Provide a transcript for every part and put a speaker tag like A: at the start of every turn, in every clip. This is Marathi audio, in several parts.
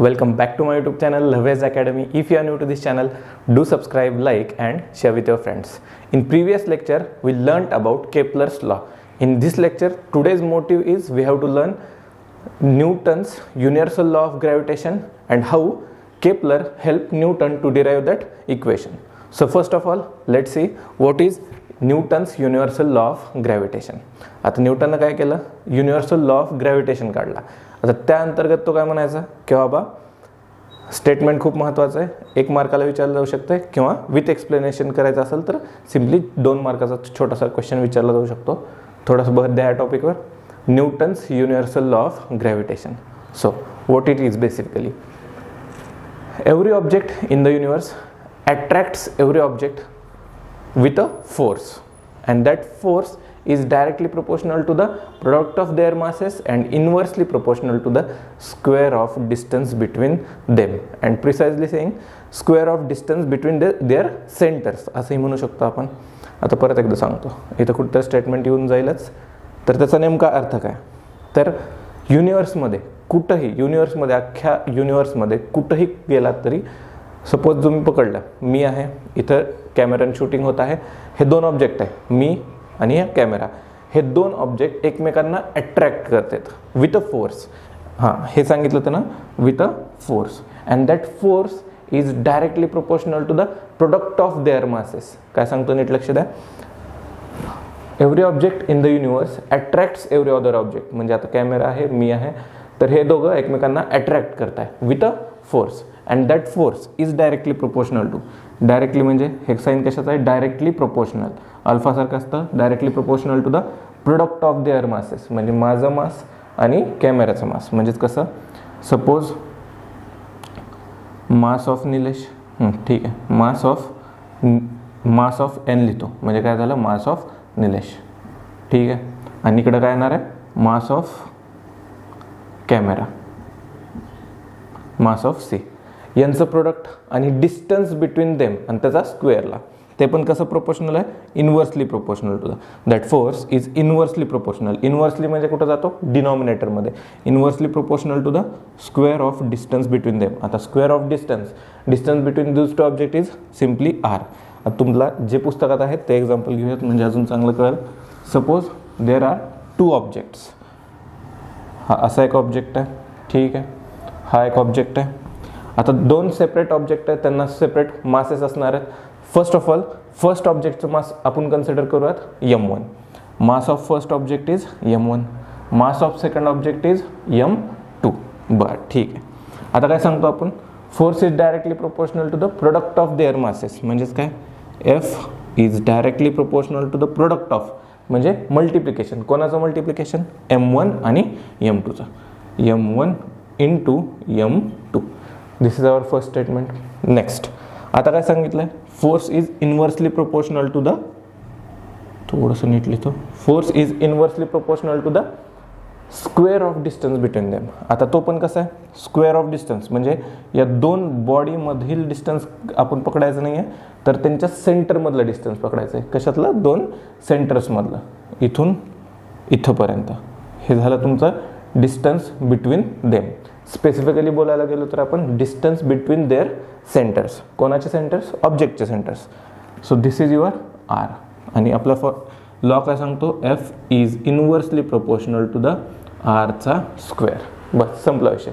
A: Welcome back to my YouTube channel Lavez Academy. If you are new to this channel, do subscribe, like and share with your friends. In previous lecture, we learnt about Kepler's law. In this lecture, today's motive is we have to learn Newton's universal law of gravitation and how Kepler helped Newton to derive that equation. So first of all, let's see what is Newton's universal law of gravitation. आता न्यूटननं काय केलं, युनिव्हर्सल लॉ ऑफ ग्रॅव्हिटेशन काढला. आता त्या अंतर्गत तो काय म्हणायचा की बाबा स्टेटमेंट खूप महत्त्वाचं आहे, 1 मार्काला विचारलं जाऊ शकते किंवा विथ एक्सप्लेनेशन करायचं असेल तर सिम्पली 2 मार्काचा छोटासा क्वेश्चन विचारला जाऊ शकतो. थोडंसं भर द्या या टॉपिकवर. Newton's universal law of gravitation. So what it is basically, every object in the universe attracts every object with a force, and that force is directly proportional to the product of their masses and inversely proportional to the square of distance between them, and precisely saying square of distance between their centers असंही म्हणू शकतो आपण. आता परत एकदा सांगतो, इथं कुठं स्टेटमेंट येऊन जाईलच, तर त्याचा नेमका अर्थ काय, तर युनिवर्समध्ये कुठंही, युनिवर्समध्ये अख्ख्या युनिवर्समध्ये कुठंही गेलात तरी, सपोज तुम्ही पकडला, मी आहे इथं, कॅमेराने शूटिंग होत आहे, हे 2 ऑब्जेक्ट आहे, मी आणि हा कॅमेरा, हे 2 ऑब्जेक्ट एकमेकांना अट्रॅक्ट करतात विथ अ फोर्स. हां, हे सांगितलं होतं ना, with a force, and that force is directly proportional to the product of their masses. काय सांगतो नीट लक्ष द्या. Every object in the universe attracts every other object, म्हणजे आता कॅमेरा आहे, मी आहे, तर हे दोघं एकमेकांना अट्रॅक्ट करत आहे with a force, and that force is directly proportional to, directly म्हणजे हे साईन कशाचं आहे, डायरेक्टली प्रोपोर्शनल, अल्फासारखं असतं, directly proportional to the product of their masses, म्हणजे माझं मास आणि कॅमेराचं मास. म्हणजेच कसं, सपोज मास ऑफ निलेश, ठीक आहे, मास ऑफ एन लिहितो, म्हणजे काय झालं, मास ऑफ निलेश, ठीक आहे, आणि इकडं काय येणार आहे, mass of camera, mass of C, यांचं प्रोडक्ट आणि डिस्टन्स बिटवीन देम आणि त्याचा स्क्वेअरला, ते पण कसं प्रोपोर्शनल आहे, inversely proportional to the, that force is inversely proportional. Inversely म्हणजे कुठं जातो, डिनॉमिनेटरमध्ये, inversely proportional to the square of distance between them. आता square of distance between this 2 object is simply R. आता तुम्हाला जे पुस्तकात आहेत ते एक्झाम्पल घेऊयात म्हणजे अजून चांगलं कळेल. सपोज देर आर 2 ऑब्जेक्ट्स, हा असा एक ऑब्जेक्ट आहे, ठीक आहे, हा एक ऑब्जेक्ट आहे. आता 2 सेपरेट ऑब्जेक्ट आहेत, त्यांना सेपरेट मासेस असणार आहेत. फर्स्ट ऑफ ऑल, फर्स्ट ऑब्जेक्टचं मास आपण कन्सिडर करूयात m1. Mass of first object is m1, mass of second object is m2. बरं, ठीक आहे. आता काय सांगतो आपण, force is directly proportional to the product of their masses, म्हणजेच काय, F is directly proportional to the product of, म्हणजे मल्टिप्लिकेशन, कोणाचं मल्टिप्लिकेशन, m1 आणि m2चं, m1 into m2. This is our first statement. Next, आता काय सांगितलं आहे, force is inversely proportional to the, थोडंसं नीट लिहितो, force is inversely proportional to the square of distance between them. आता तो पण कसा आहे, स्क्वेअर ऑफ डिस्टन्स, म्हणजे या 2 बॉडीमधील डिस्टन्स आपण पकडायचं नाही आहे, तर त्यांच्या सेंटरमधलं डिस्टन्स पकडायचं आहे. कशातलं, 2 सेंटर्समधलं, इथून इथंपर्यंत, हे झालं तुमचं डिस्टन्स बिटवीन देम. स्पेसिफिकली बोलायला गेलो तर आपण डिस्टन्स बिटवीन देअर सेंटर्स, कोणाचे सेंटर्स, ऑब्जेक्टचे centres. So this is your R, आणि आपला लॉ काय सांगतो, F is inversely proportional to the आरचा स्क्वेअर. बस संपला विषय.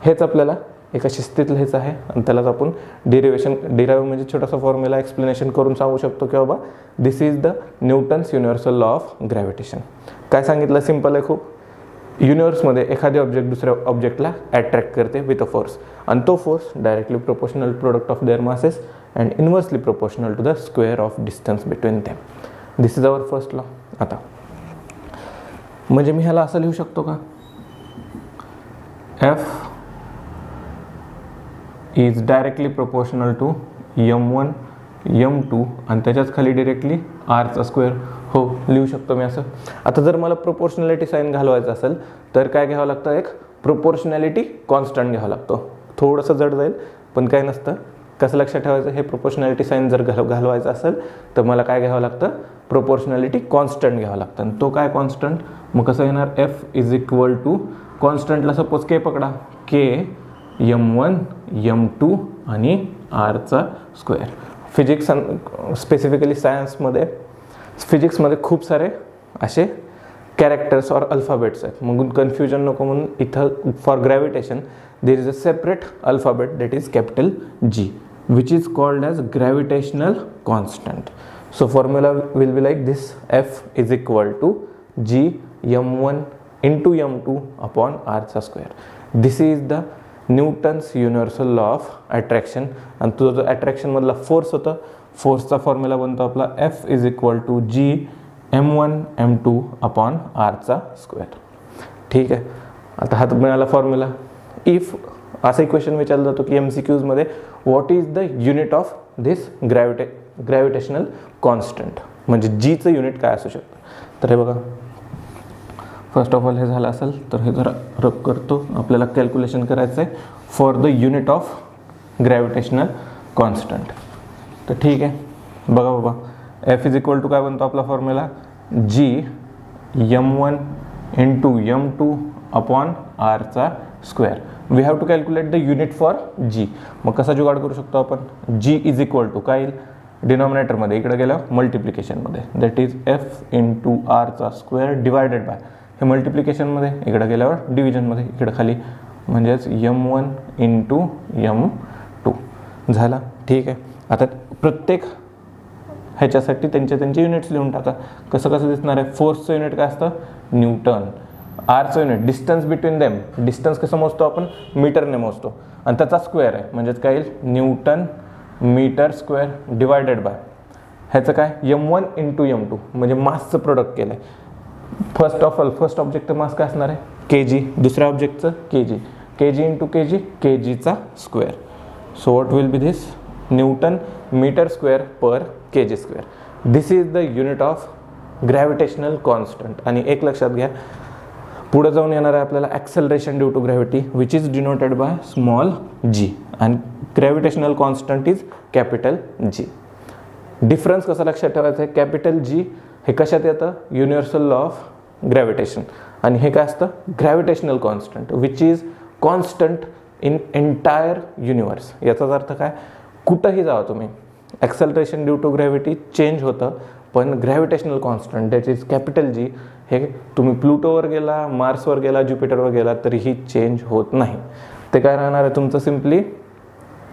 A: हेच आपल्याला एका शिस्तीत लिहायचं आहे आणि त्यालाच आपण डिराइव्ह म्हणजे छोटासा फॉर्म्युला एक्सप्लेनेशन करून सांगू शकतो की बाबा this is the Newton's universal law of gravitation. काय सांगितलं, सिम्पल आहे खूप. युनिवर्समध्ये एखादी ऑब्जेक्ट दुसऱ्या ऑब्जेक्टला अट्रॅक्ट करते विथ अ फोर्स, आणि तो force directly proportional product of their masses and inversely proportional to the square of distance between them. This is our first law. आता म्हणजे मी ह्याला असं लिहू शकतो का, F is directly proportional to m1 m2 आणि त्याच्याच खाली डिरेक्टली आरचा स्क्वेअर. हो, लिहू शकतो मी असं. आता जर मला प्रोपोर्शनॅलिटी साईन घालवायचं असेल तर काय घ्यावं लागतं, एक प्रोपोर्शनॅलिटी कॉन्स्टंट घ्यावं लागतो. थोडंसं जड जाईल पण काय नसतं. कसं लक्षात ठेवायचं, हे प्रोपोर्शनॅलिटी साईन जर घालवायचं असेल तर मला काय घ्यावं लागतं, प्रोपोर्शनॅलिटी कॉन्स्टंट घ्यावं लागतं. आणि तो काय कॉन्स्टंट, मग कसं येणार, एफ इज इक्वल टू कॉन्स्टंटला सपोज के पकडा, के m1 m2 आणि rचा स्क्वेअर. फिजिक्स स्पेसिफिकली सायन्समध्ये फिजिक्समध्ये खूप सारे असे कॅरेक्टर्स और अल्फाबेट्स आहेत, मग कन्फ्युजन नको म्हणून इथं for gravitation there is a separate alphabet that is capital G which is called as gravitational constant. So formula will be like this: F is equal to G m1 into m2 upon r चा square. This is the Newton's universal law of attraction. आणि तो जो अट्रॅक्शन मधला फोर्स होता, फोर्सचा फॉर्म्युला बनतो आपला F is equal to G m1 m2 upon r चा स्क्वेअर. ठीक आहे, आता हा मिळाला फॉर्म्युला. इफ असा इक्वेशन विचारलं जातो की MCQs मध्ये what is the unit of this gravitational constant, म्हणजे जीचं युनिट काय असू शकतं. तर हे बघा, फर्स्ट ऑफ ऑल हे झालं असेल तर हे जरा रब करतो. आपल्याला कॅल्क्युलेशन करायचं आहे for the unit of gravitational constant. तर ठीक आहे, बघा बाबा, F इज इक्वल टू काय बनतो आपला formula, G m1 into m2 upon r चा square. We have to calculate the unit for G. मग कसा जुगाड करू शकतो आपण, G इज इक्वल टू काय येईल डिनॉमिनेटरमध्ये, इकडे गेल्यावर मल्टिप्लिकेशनमध्ये, that is F into r चा स्क्वेअर डिवायडेड बाय हे मल्टिप्लिकेशनमध्ये, इकडे गेल्यावर डिव्हिजनमध्ये, इकडे खाली म्हणजेच m1 इंटू m2 झाला. ठीक आहे, आता प्रत्येक ह्याच्यासाठी त्यांचे युनिट्स लिहून टाका. कसं दिसणार आहे, फोर्सचं युनिट काय असतं न्यूटन, आरचं unit distance between them, distance कसं मोजतो आपण मीटरने मोजतो, आणि त्याचा स्क्वेअर आहे म्हणजेच काय येईल newton metre square divided by ह्याचं काय m1 इंटू m2 म्हणजे मासचं प्रोडक्ट केलं आहे. फर्स्ट ऑफ ऑल फर्स्ट ऑब्जेक्टचं मास काय असणार आहे kg, दुसऱ्या ऑब्जेक्टचं kg इंटू kgचा square. So what will be this, newton metre square per kg square. This is the unit of gravitational constant. आणि एक लक्षात घ्या, पुढे जाऊन येणार आहे आपल्याला acceleration due to gravity which is denoted by small g आणि gravitational constant is capital G. Difference कसा लक्षात ठेवायचा आहे, कॅपिटल G हे कशात येतं युनिव्हर्सल लॉ ऑफ ग्रॅव्हिटेशन, आणि हे काय असतं gravitational constant which is constant in entire universe. याचाच अर्थ काय, कुठंही जावा तुम्ही acceleration due to gravity change होतं, पण gravitational constant that is capital G हे तुम्ही प्लुटोवर गेला, मार्सवर गेला, ज्युपिटरवर गेला तरीही चेंज होत नाही. ते काय राहणार आहे तुमचं सिम्पली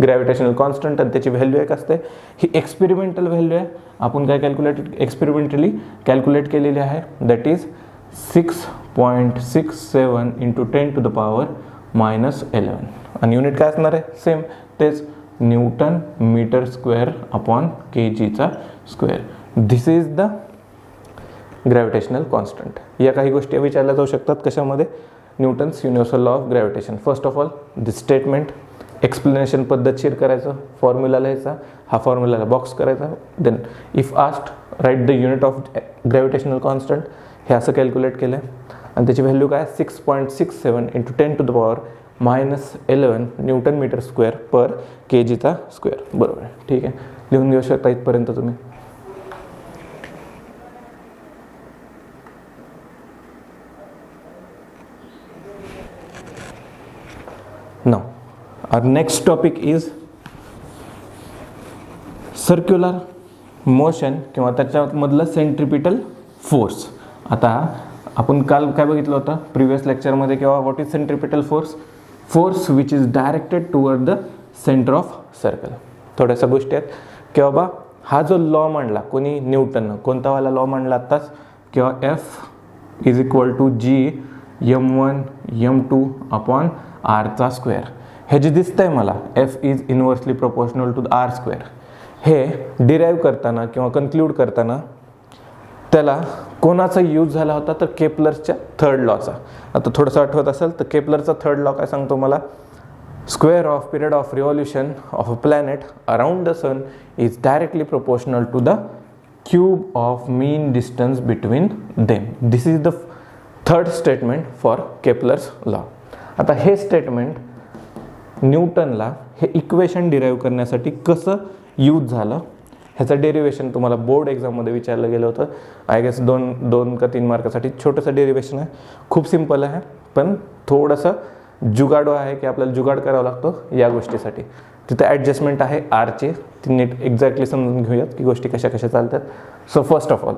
A: ग्रॅव्हिटेशनल कॉन्स्टंट, आणि त्याची व्हॅल्यू एक असते, ही एक्सपेरिमेंटल व्हॅल्यू आहे. आपण काय एक्सपेरिमेंटली कॅल्क्युलेट केलेली आहे, that is 6.67 into 10 to the power -11. आणि युनिट काय असणार आहे सेम तेच, न्यूटन मीटर स्क्वेअर अपॉन kgचा square. This is the gravitational constant. या काही गोष्टी विचारल्या जाऊ शकतात कशामध्ये, Newton's universal law of gravitation. First of all this statement explanation पद्धतशीर करायचं, फॉर्म्युला लिहायचा, हा फॉर्म्युलाला बॉक्स करायचा. Then if asked write the unit of gravitational constant, हे असं कॅल्क्युलेट केलं आहे आणि त्याची व्हॅल्यू काय 6.67 into 10 to the power -11 newton metre square per kgचा स्क्वेअर. बरोबर आहे, ठीक आहे, लिहून घेऊ शकता इथपर्यंत तुम्ही. Now, our next topic is circular motion किंवा त्याच्यामधलं सेंट्रिपिटल फोर्स. आता आपण काल काय बघितलं होतं प्रिव्हियस लेक्चरमध्ये किंवा what is centripetal force, force which is directed toward the centre of circle. थोड्याशा गोष्टी आहेत की बाबा हा जो लॉ मांडला कोणी न्यूटननं, कोणता वाला लॉ मांडला आत्ताच, किंवा F is equal to G m1 m2 upon r चा स्क्वेअर. हे जे दिसतंय मला F is inversely proportional to r square, हे डिराईव्ह करताना किंवा कन्क्लूड करताना त्याला कोणाचा यूज झाला होता तर केपलरच्या थर्ड लॉचा. आता थोडंसं आठवत असेल तर केपलरचा थर्ड लॉ काय सांगतो मला, square of period of revolution of a planet around the sun is directly proportional to the cube of mean distance between them. This is the third statement for Kepler's law. आता हे स्टेटमेंट न्यूटनला हे इक्वेशन डिराईव्ह करण्यासाठी कसं यूज झालं ह्याचं डेरिवेशन तुम्हाला बोर्ड एक्झाममध्ये विचारलं गेलं होतं. आय गेस 2 का 3 मार्कासाठी छोटंसं डेरिवेशन आहे, खूप सिम्पल आहे पण थोडंसं जुगाडो आहे की आपल्याला जुगाड करावा लागतो या गोष्टीसाठी. तिथे ॲडजस्टमेंट आहे आरची, ती नीट एक्झॅक्टली समजून घेऊयात की गोष्टी कशा कशा चालतात. So first of all,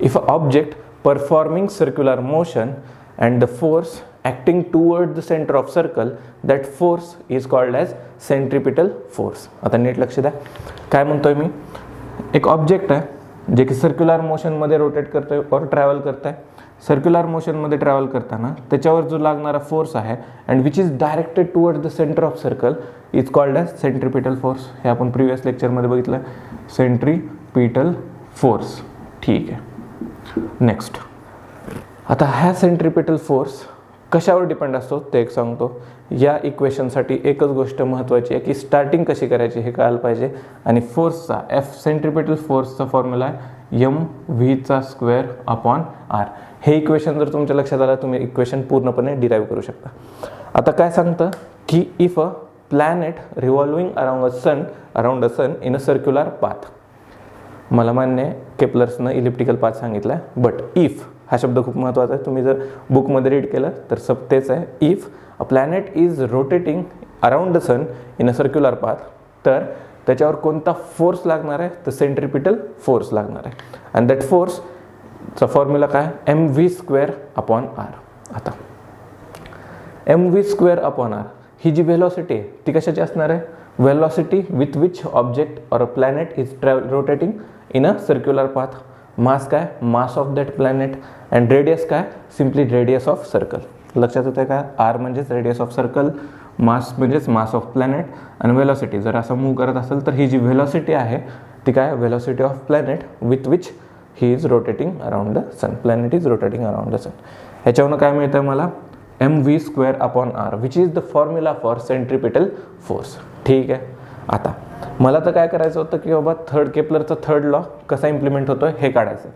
A: if an object performing circular motion and the force acting toward the center of circle, that force is called as centripetal force. आता नीट लक्ष द्या काय म्हणतोय मी. एक ऑब्जेक्ट आहे जे की सर्क्युलर मोशनमध्ये रोटेट करतोय और ट्रॅव्हल करत आहे. सर्क्युलर मोशनमध्ये ट्रॅव्हल करताना त्याच्यावर जो लागणारा फोर्स आहे and which is directed toward the centre of circle is called as centripetal force. हे आपण प्रिव्हियस लेक्चरमध्ये बघितलं, सेंट्रिपिटल फोर्स. ठीक आहे. नेक्स्ट, आता ह्या सेंट्रिपिटल फोर्स कशावर डिपेंड असतो ते एक सांगतो. या इक्वेशनसाठी एकच गोष्ट महत्त्वाची आहे की स्टार्टिंग कशी करायची हे कळायला पाहिजे. आणि फोर्सचा सेंट्रिपिटल फोर्सचा फॉर्म्युला आहे mv² अपॉन r. हे इक्वेशन जर तुमच्या लक्षात आलं तुम्ही इक्वेशन पूर्णपणे डिराईव्ह करू शकता. आता काय सांगतं की if a planet revolving around a sun in a circular path. मला मान्य आहे केप्लर्सनं इलिप्टिकल पाथ सांगितला आहे, बट इफ हा शब्द खूप महत्त्वाचा आहे. तुम्ही जर बुकमध्ये रीड केलं तर सब तेच आहे. If a planet is rotating around the sun in a circular path, तर त्याच्यावर कोणता फोर्स लागणार आहे, तर सेंट्रिपिटल फोर्स लागणार आहे. अँड दॅट फोर्सचा फॉर्म्युला काय, mv² अपॉन r. आता mv² अपॉन r ही जी व्हेलॉसिटी आहे ती कशाची असणार आहे, velocity with which object or a planet is rotating in a circular path. मास काय, mass of that planet. And radius काय, सिम्पली रेडियस ऑफ सर्कल. लक्षात येतं काय, आर म्हणजेच रेडियस ऑफ सर्कल, मास म्हणजेच मास ऑफ प्लॅनेट, आणि वेलॉसिटी जर असं मूव्ह करत असेल तर ही जी वेलॉसिटी आहे ती काय, velocity of planet with which he is rotating around the sun. Planet is rotating around the sun. ह्याच्यावरून काय मिळतं मला, mv² upon r which is the formula for centripetal force. ठीक आहे. आता मला तर काय करायचं होतं की बाबा केप्लरचा थर्ड लॉ कसा इम्प्लिमेंट होतोय हे काढायचं.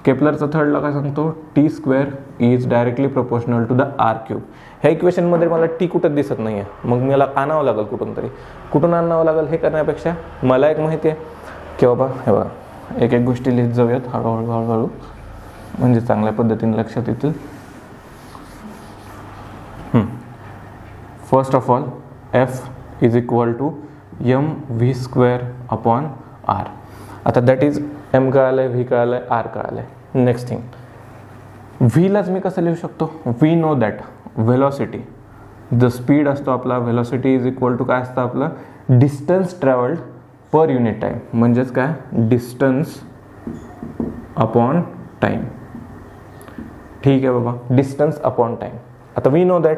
A: केप्लरचा थर्ड लॉ काय सांगतो, t² is directly proportional to the r³. ह्या इक्वेशनमध्ये मला टी कुठं दिसत नाही आहे, मग मला आणावं लागेल कुठून तरी. कुठून आणावं लागेल हे करण्यापेक्षा मला एक माहिती आहे की बाबा हे बघा, एक एक गोष्टी लिहित जाऊयात हळूहळू हळूहळू, म्हणजे चांगल्या पद्धतीने लक्षात येतील. First of all f is equal to mv² upon r. आता दॅट इज m कळालं, v कळालं, r कळालं. नेक्स्ट थिंग, व्हीलाच मी कसं लिहू शकतो, we know that velocity the speed असतो आपला, व्हेलॉसिटी इज इक्वल टू काय असतं आपलं, distance travelled per unit time. म्हणजेच काय, डिस्टन्स अपॉन टाईम. ठीक आहे बाबा, डिस्टन्स अपॉन टाईम. आता we know that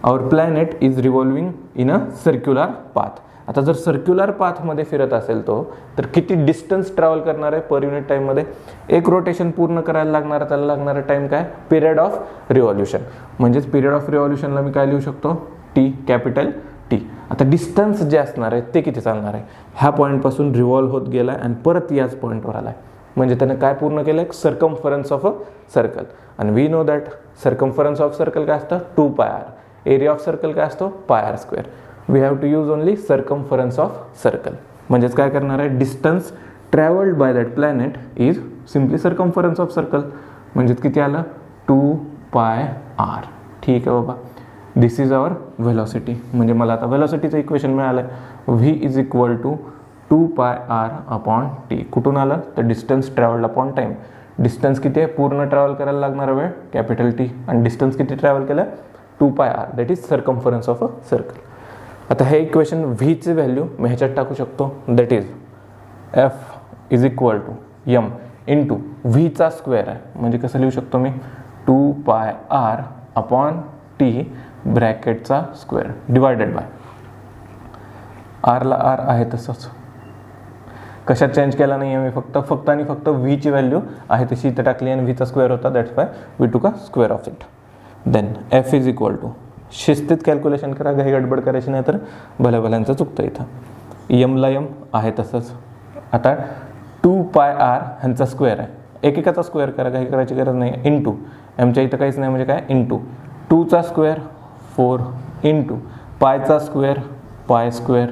A: our planet is revolving in a circular path. आता जर सर्क्युलर पाथमध्ये फिरत असेल तो, तर किती डिस्टन्स ट्रॅव्हल करणार आहे पर युनिट टाईममध्ये. एक रोटेशन पूर्ण करायला लागणार, त्याला लागणारा टाईम काय, पिरियड ऑफ रिव्हॉल्युशन. म्हणजेच पिरियड ऑफ रिव्हॉल्युशनला मी काय लिहू शकतो, टी, कॅपिटल टी. आता डिस्टन्स जे असणार आहे ते किती चालणार आहे, ह्या पॉईंटपासून रिव्हॉल्व होत गेला आणि परत याच पॉईंटवर आला आहे. म्हणजे त्याने काय पूर्ण केलं, सर्कम्फरन्स ऑफ अ सर्कल. आणि we know that circumference of circle काय असतं, 2πr. एरिया ऑफ सर्कल काय असतो, πr². We have to use only circumference of circle. म्हणजेच काय करणार आहे, distance travelled by that planet is simply circumference of circle. म्हणजेच किती आलं, 2πr. ठीक आहे बाबा, दिस इज आवर व्हेलॉसिटी. म्हणजे मला आता व्हेलॉसिटीचं इक्वेशन मिळालं आहे, v is equal to 2πr upon T. कुठून आलं, तर distance travelled upon time. Distance किती आहे, पूर्ण ट्रॅव्हल करायला लागणारा वेळ, कॅपिटल टी. आणि डिस्टन्स किती ट्रॅव्हल केलं, 2πr. That is circumference of a circle. आता हे इक्वेशन व्हीची व्हॅल्यू मी ह्याच्यात टाकू शकतो, that is f is equal to m into व्हीचा स्क्वेअर आहे. म्हणजे कसं लिहू शकतो मी, 2πr अपॉन टी ब्रॅकेटचा स्क्वेअर डिवायडेड बाय आरला आर आहे तसंच, कशात चेंज केला नाही आहे मी, फक्त आणि फक्त व्हीची व्हॅल्यू आहे तशी इथं टाकली आणि व्हीचा स्क्वेअर होता, that's why we took a square of it. Then F is equal to, शिस्तीत कॅल्क्युलेशन करा, घाई गडबड करायची नाही तर भल्याभल्यांचं चुकतं इथं. यमला यम आहे तसंच. आता 2πr ह्यांचा स्क्वेअर आहे, एकेकाचा स्क्वेअर करा, काही करायची गरज नाही. इंटू एमच्या इथं काहीच नाही म्हणजे काय, इंटू 2चा स्क्वेअर 4 इंटू पायचा स्क्वेअर π²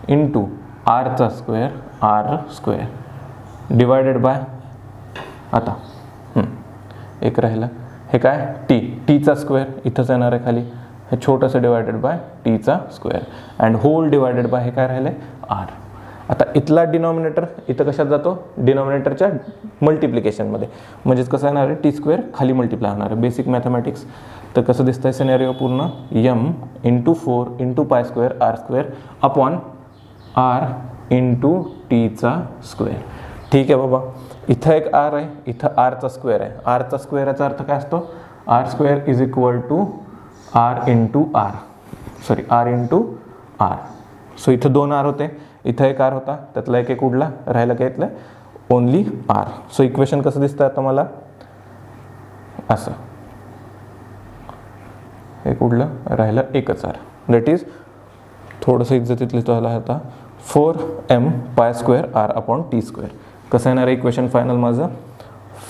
A: इंटू आरचा स्क्वेअर r² डिवायडेड बाय, आता एक राहिला, हे काय टी, टीचा स्क्वेअर इथंच येणार आहे खाली, हे छोटंसं डिवायडेड बाय टीचा square and whole divided by हे काय राहिलं आर. आता इथला डिनॉमिनेटर इथं कशात जातो, डिनॉमिनेटरच्या मल्टिप्लिकेशनमध्ये, म्हणजेच कसं येणार आहे टी स्क्वेअर खाली मल्टिप्लाय होणार आहे. Basic mathematics. तर कसं दिसतंय सिनेरिओ पूर्ण, M into 4 into pi square R square upon R into टीचा स्क्वेअर. ठीक आहे बाबा, इथं एक आर आहे, इथं आरचा स्क्वेअर आहे. आरचा स्क्वेअर याचा अर्थ काय असतो, R square is equal to R into R, sorry R into R. So इथं 2 आर होते, इथं एक आर होता, त्यातला एक उडला, राहिलं काय इथलं ओनली आर. सो इक्वेशन कसं दिसतं आता मला असं, एक उडलं, राहिलं एकच आर, दॅट इज थोडंसं इज्जतीत लिहितो आता 4m pi square R upon T square. कसं येणार आहे इक्वेशन फायनल माझं,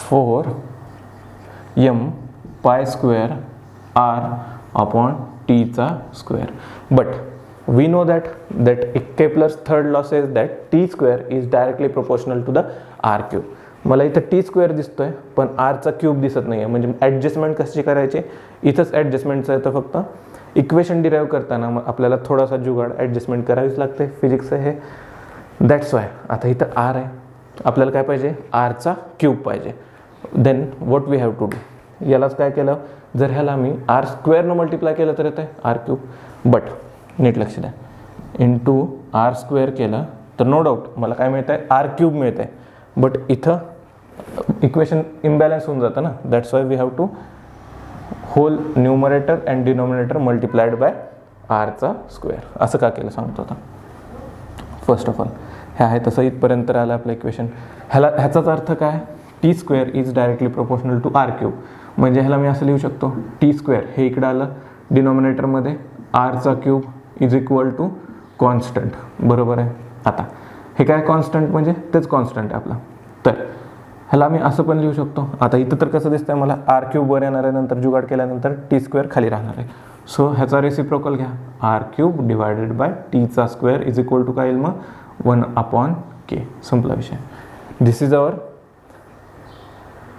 A: 4m pi square R upon टीचा square. But we know that Kepler's third law says that t square is directly proportional to the r cube. मला इथं टी स्क्वेअर दिसतोय पण आरचा क्यूब दिसत नाही आहे, म्हणजे ॲडजस्टमेंट कशी करायची, इथंच ॲडजस्टमेंटचं आहे. तर फक्त इक्वेशन डिराईव्ह करताना मग आपल्याला थोडासा जुगाड ॲडजस्टमेंट करावीच लागते, फिजिक्स आहे हे. दॅट्स वाय आता इथं आर आहे, आपल्याला काय पाहिजे, आरचा क्यूब पाहिजे. Then what we have to do, यालाच काय केलं, जर ह्याला मी आर स्क्वेअरनं मल्टिप्लाय केलं तर येतं आहे आर क्यूब. बट नीट लक्ष द्या, इंटू आर स्क्वेअर केलं तर नो डाऊट मला काय मिळतं आहे, आर क्यूब मिळतं आहे. बट इथं इक्वेशन इम्बॅलन्स होऊन जातं ना, that's why we have to whole numerator and denominator multiplied by आरचा स्क्वेअर. असं का केलं सांगतो आता. फर्स्ट ऑफ ऑल हे आहे तसं इथपर्यंत आलं आपलं इक्वेशन. ह्याचाच अर्थ काय, T square is directly proportional to R cube. म्हणजे ह्याला मी असं लिहू शकतो, टी स्क्वेअर हे इकडं आलं डिनॉमिनेटरमध्ये, आरचा cube is equal to constant. बरोबर आहे. आता हे काय कॉन्स्टंट, म्हणजे तेच कॉन्स्टंट आहे आपला. तर ह्याला मी असं पण लिहू शकतो. आता इथं तर कसं दिसतंय मला, आर क्यूब वर येणार आहे, नंतर जुगाड केल्यानंतर टी स्क्वेअर खाली राहणार आहे. सो ह्याचा रेसिप्रोकल घ्या, आर क्यूब डिवायडेड बाय टीचा स्क्वेअर इज इक्वल टू काय येईल मग 1 अपॉन के. संपला विषय. This is our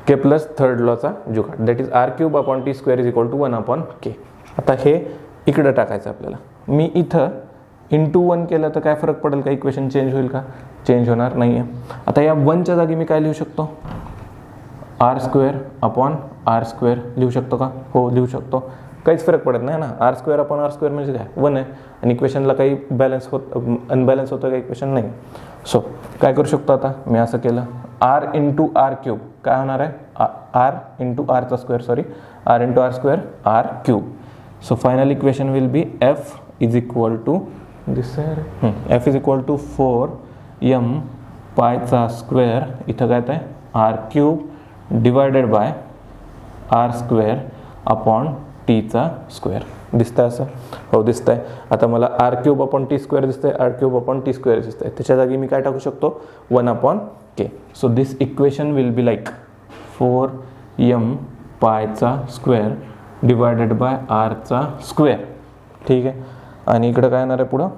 A: Kepler's third लॉचा जुगाड, that is R cube upon T square is equal to 1 upon K. आता हे इकडं टाकायचं आपल्याला. मी इथं इंटू 1 केलं तर काय फरक पडेल का, इक्वेशन चेंज होईल का, चेंज होणार नाही आहे. आता या 1च्या जागी मी काय लिहू शकतो, R square upon R square लिहू शकतो का, हो लिहू शकतो. काहीच फरक पडत नाही ना, R square upon R square म्हणजे काय 1 आहे आणि इक्वेशनला काही अनबॅलन्स होतं का इक्वेशन नाही. सो काय करू शकतो आता, मी असं केलं, आर इंटू आर क्यूब काय होणार आहे, आर इंटू आरचा square, sorry R into R square R cube. So final equation will be f is equal to this f is equal to 4m पायचा स्क्वेअर, इथं काय आहे R cube divided by R square upon टीचा स्क्वेअर. दिसतंय असं, हो दिसतंय. आता मला R cube upon T square दिसतंय, R cube upon T square दिसतंय, त्याच्या जागी मी काय टाकू शकतो 1 upon K. So this equation will be like 4m पायचा स्क्वेअर डिवायडेड बाय आरचा स्क्वेअर. ठीक आहे. आणि इकडं काय येणार आहे पुढं,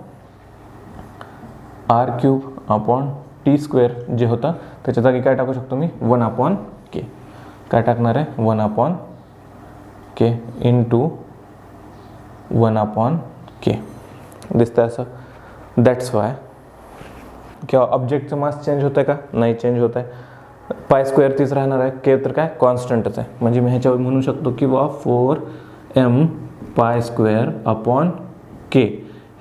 A: R cube upon T square जे होतं त्याच्या जागी काय टाकू शकतो मी 1 अपॉन के. काय टाकणार आहे 1 अपॉन के इंटू 1 अपॉन के. दिसतंय असं. दॅट्स वाय किंवा ऑब्जेक्टचं मास चेंज होतं आहे का, नाही चेंज होत आहे. पाय स्क्वेअर तीच राहणार आहे, के तर काय कॉन्स्टंटच आहे. म्हणजे मी ह्याच्यावर म्हणू शकतो की 4m पाय स्क्वेअर अपॉन के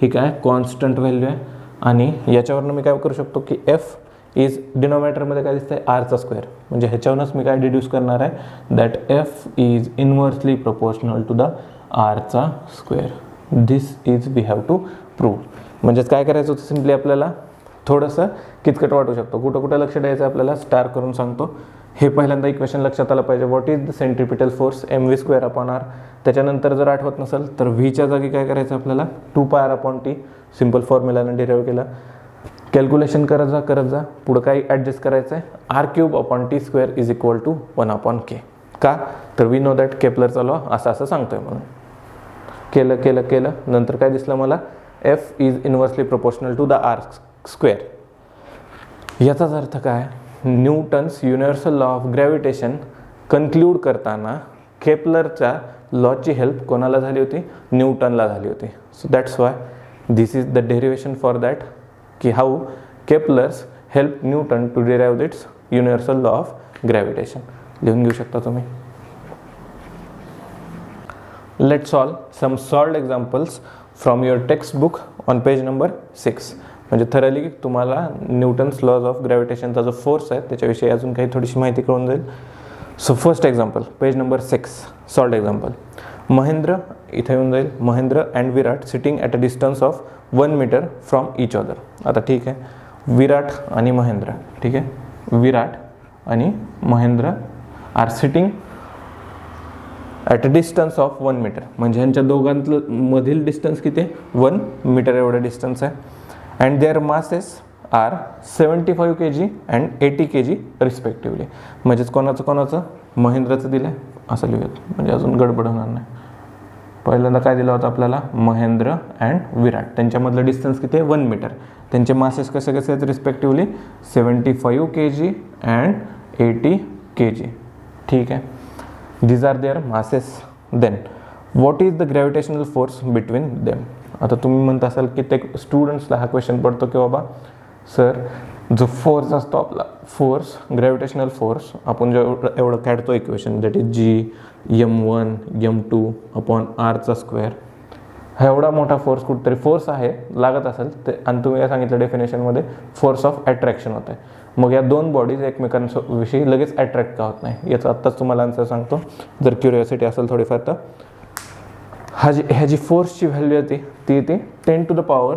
A: ही काय कॉन्स्टंट व्हॅल्यू आहे. आणि याच्यावरनं मी काय करू शकतो की एफ इज डिनॉमिनेटरमध्ये काय दिसतंय आरचा स्क्वेअर, म्हणजे ह्याच्यावरूनच मी काय डिड्यूस करणार आहे that F is inversely proportional to the आरचा square. This is we have to prove. म्हणजेच काय करायचं होतं, सिम्पली आपल्याला थोडंसं किचकट वाटू शकतो, कुठं कुठं लक्ष द्यायचं आपल्याला, स्टार करून सांगतो. हे पहिल्यांदा इक्वेशन लक्षात आलं पाहिजे, what is the centripetal force mv square upon R. त्याच्यानंतर जर आठवत नसेल तर व्हीच्या जागी काय करायचं आपल्याला 2πr अपॉन टी, सिम्पल फॉर्म्युलानं डिराईव्ह केलं. कॅल्क्युलेशन करत जा पुढं काही ॲडजस्ट करायचं आहे. R cube upon T square is equal to 1 upon K. का तर वी नो दॅट केपलरचा लॉ असं सांगतोय म्हणून. केलं नंतर काय दिसलं मला, F is inversely proportional to the R square. याचाच अर्थ काय, Newton's universal law of gravitation conclude करताना केपलरच्या लॉची हेल्प कोणाला झाली होती? न्यूटनला झाली होती. So that's why this is the derivation for that, की how Kepler's help Newton to derive its universal law of gravitation. लिहून घेऊ शकता तुम्ही. Let's solve some solved examples from your textbook on page number 6. म्हणजे थरली तुम्हाला न्यूटन्स लॉज ऑफ ग्रॅव्हिटेशनचा जो फोर्स आहे त्याच्याविषयी अजून काही थोडीशी माहिती कळून जाईल. So first example, page number 6, solved example. Mahendra, इथे येऊन जाईल, Mahendra and Virat sitting at a distance of 1 metre from each other. आता ठीक आहे, विराट आणि महेंद्र, ठीक आहे, विराट आणि Mahendra are sitting at a distance of 1 metre. म्हणजे ह्यांच्या दोघांतलं मधील डिस्टन्स किती आहे? 1 मीटर एवढं डिस्टन्स आहे. And their masses are 75 kg and 80 kg respectively. म्हणजेच कोणाचं महेंद्रचं दिलं आहे असं लिहूयात, म्हणजे अजून गडबड होणार नाही. पहिल्यांदा काय दिलं होतं आपल्याला? महेंद्र अँड विराट, त्यांच्यामधलं डिस्टन्स किती आहे? 1 मीटर. त्यांचे मासेस कसे आहेत रिस्पेक्टिव्हली? 75 kg and 80 kg. ठीक आहे, these are their masses. Then what is the gravitational force between them? आता तुम्ही म्हणत असाल की ते स्टुडंट्सला हा क्वेश्चन पडतो की बाबा सर, जो फोर्स असतो आपला, फोर्स, ग्रॅव्हिटेशनल फोर्स, आपण जो एवढं काढतो equation, that is G m1 upon r चा स्क्वेअर, हा एवढा मोठा फोर्स कुठतरी फोर्स आहे लागत असेल ते, आणि तुम्ही काय सांगितलं डेफिनेशनमध्ये? फोर्स ऑफ अट्रॅक्शन होत आहे. मग या दोन बॉडीज एकमेकांविषयी लगेच अट्रॅक्ट का होत नाही? याचं आत्ताच तुम्हाला आन्सर सांगतो, जर क्युरिओसिटी असेल थोडीफार. तर ह्याची फोर्सची व्हॅल्यू येते ती येते 10 to the power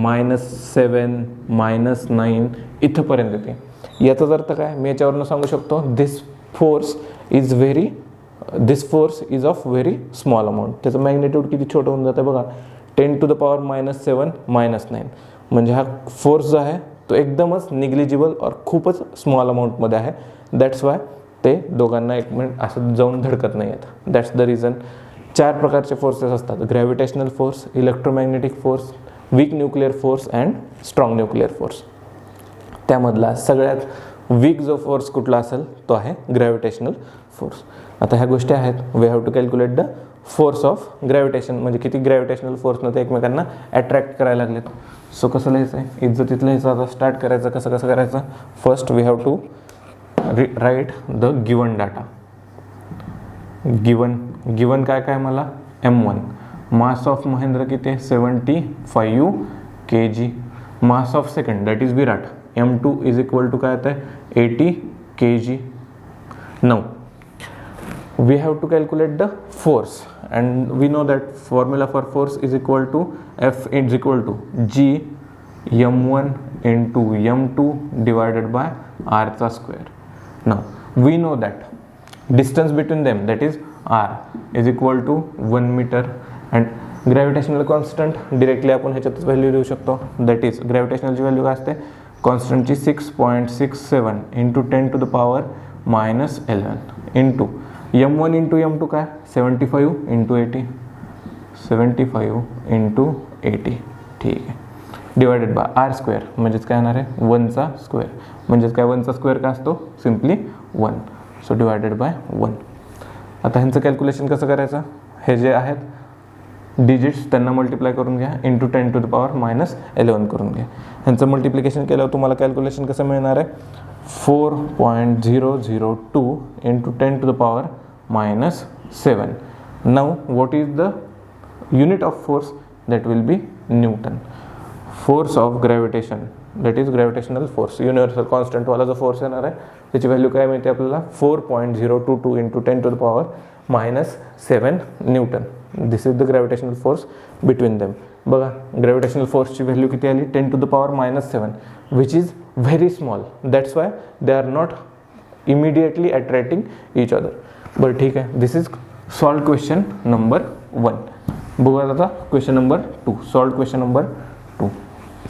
A: -7 -9 इथंपर्यंत येते. याचाच अर्थ काय मी याच्यावरनं सांगू शकतो? This force is of very small amount. त्याचं मॅग्नेट्यूड किती छोटं होऊन जातं बघा, 10 to the power -7 -9. म्हणजे हा फोर्स जो आहे तो एकदमच निग्लिजिबल और खूपच स्मॉल अमाऊंटमध्ये आहे. दॅट्स वाय ते दोघांना एक मिनिट असं जाऊन धडकत नाही आहेत. That's the reason. 4 प्रकारचे फोर्सेस असतात: gravitational force, electromagnetic force, weak nuclear force and strong nuclear force. त्यामधला सगळ्यात वीक जो फोर्स कुठला असेल तो आहे ग्रॅव्हिटेशनल फोर्स. आता ह्या गोष्टी आहेत, we have to calculate the force of gravitation, म्हणजे किती ग्रॅव्हिटेशनल फोर्सनं ते एकमेकांना अट्रॅक्ट करायला लागलेत. सो कसं लिहायचं आहे? इज्जतीत लिहायचं. आता स्टार्ट करायचं. कसं करायचं? First we have to write the given data. Given काय मला? m1. मास ऑफ महेंद्र किती? 75 kg. Mass of second that is Virat, m2 is equal to काय येतं आहे? 80 kg. Now we have to calculate the force, and we know that formula for force is equal to F is equal to G m1 into m2 divided by r चा square. Now we know that distance between them, that is r, is equal to 1 meter, and gravitational constant directly आपण ह्याच्यातच व्हॅल्यू लिहू शकतो. that is gravitational ची व्हॅल्यू काय असते? कॉन्स्टंट ची 6.67 into 10 to the power -11 into m1 into m2 काय? 75 into 80. 75 into 80. ठीक आहे. डिवायडेड बाय आर स्क्वेअर, म्हणजेच काय येणार आहे? 1चा स्क्वेअर. म्हणजेच काय? 1चा स्क्वेअर काय असतो? सिम्पली 1. So divided by 1. आता ह्यांचं कॅल्क्युलेशन कसं करायचं? हे जे आहेत डिजिट्स त्यांना मल्टिप्लाय करून घ्या, इंटू 10 to the power -11 करून घ्या. ह्यांचं मल्टिप्लिकेशन केल्यावर तुम्हाला कॅल्क्युलेशन कसं मिळणार आहे? 4.002 into 10 to the power -7. Now what is the unit of force? That will be Newton. Force of gravitation, that is gravitational force, universal constant वाला जो फोर्स येणार आहे त्याची व्हॅल्यू काय मिळते आपल्याला? 4.022 into 10 to the power -7 newton. This is the gravitational force between them. बघा ग्रॅव्हिटेशनल फोर्सची व्हॅल्यू किती आली? 10 to the power -7, which is very small. That's why they are not immediately attracting each other. बरं ठीक आहे, दिस इज सॉल्व क्वेश्चन नंबर 1. बघूया आता question number 2. Solve question number 2.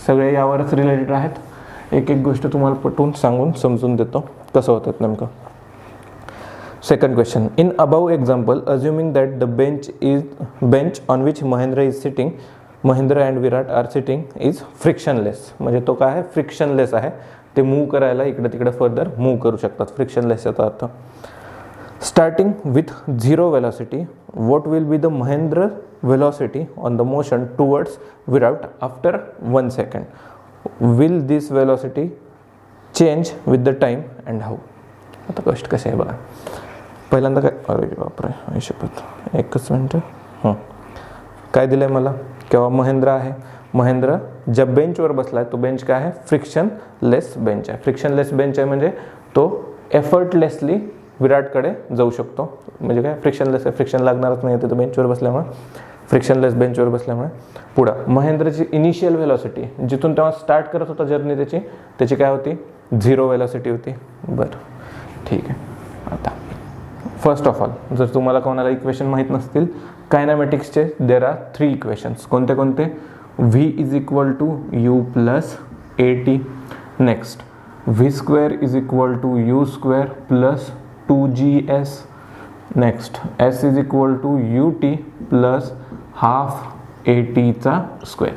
A: सगळे यावरच रिलेटेड आहेत. एक गोष्ट तुम्हाला पटवून सांगून समजून देतो कसं होतं नेमकं. Second question. In above example, assuming that the bench on which Mahendra is sitting, Mahendra and Virat are sitting, is frictionless. म्हणजे तो काय आहे? फ्रिक्शनलेस आहे. ते मूव्ह करायला इकडे तिकडे फर्दर मूव्ह करू शकतात. फ्रिक्शनलेस याचा अर्थ. Starting with zero velocity, what will be the Mahendra velocity on the motion towards Virat after 1 second? Will this velocity change with the time and how? आता कष्ट कसे आहे बघा. पहिल्यांदा काय, अरे बापरे आयुष्यपत एकच मिनटं. काय दिलं आहे मला, किंवा महेंद्र आहे. महेंद्र ज्या बेंचवर बसला आहे तो बेंच काय आहे, फ्रिक्शनलेस बेंच आहे. फ्रिक्शनलेस बेंच आहे म्हणजे तो एफर्टलेसली विराटकडे जाऊ शकतो. म्हणजे काय फ्रिक्शनलेस आहे, फ्रिक्शन लागणारच नाही तिथं बेंचवर बसल्यामुळे, फ्रिक्शनलेस बेंचवर बसल्यामुळे. पुढं महेंद्रची इनिशियल व्हेलॉसिटी जिथून तेव्हा स्टार्ट करत होता जर्नी त्याची काय होती, झिरो व्हेलॉसिटी होती. बरं ठीक आहे. आता फर्स्ट ऑफ ऑल जर तुम्हाला कोणाला इक्वेशन माहीत नसतील कायनामॅटिक्सचे, देर आर 3 इक्वेशन्स. कोणते कोणते, v is equal to you plus A T. Next v square is equal to U square plus 2gs. Next s is equal to you T plus half A टीचा स्क्वेअर.